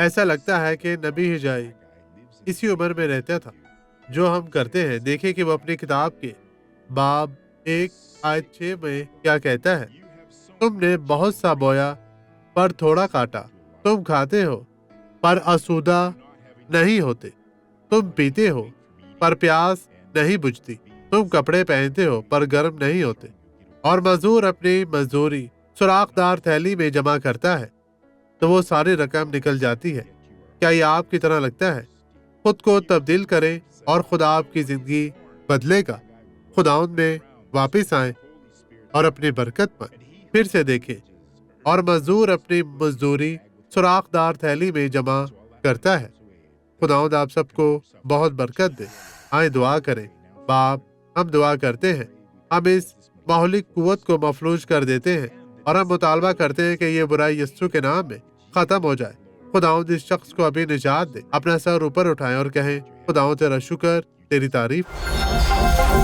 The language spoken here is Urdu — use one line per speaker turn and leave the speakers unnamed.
ایسا لگتا ہے کہ نبی ہجائی اسی عمر میں رہتا تھا۔ جو ہم کرتے ہیں، دیکھیں کہ وہ اپنی کتاب کے باب 1 آیت 6 میں کیا کہتا ہے۔ تم نے بہت سا بویا پر تھوڑا کاٹا، تم کھاتے ہو پر آسودہ نہیں ہوتے، تم پیتے ہو پر پیاس نہیں بجھتی، تم کپڑے پہنتے ہو پر گرم نہیں ہوتے، اور مزدور اپنی مزدوری سوراخ دار تھیلی میں جمع کرتا ہے تو وہ ساری رقم نکل جاتی ہے۔ کیا یہ آپ کی طرح لگتا ہے؟ خود کو تبدیل کریں اور خدا آپ کی زندگی بدلے گا۔ خداوند میں واپس آئیں اور اپنی برکت پر پھر سے دیکھیں، اور مزدور اپنی مزدوری سوراخ دار تھیلی میں جمع کرتا ہے۔ خداوند آپ سب کو بہت برکت دے۔ آئیں دعا کریں۔ باپ، ہم دعا کرتے ہیں، ہم اس مہلک قوت کو مفلوج کر دیتے ہیں، اور ہم مطالبہ کرتے ہیں کہ یہ برائی یسوع کے نام میں ختم ہو جائے۔ خداوند اس شخص کو ابھی نجات دے۔ اپنا سر اوپر اٹھائیں اور کہیں، خداوند تیرا شکر، تیری تعریف۔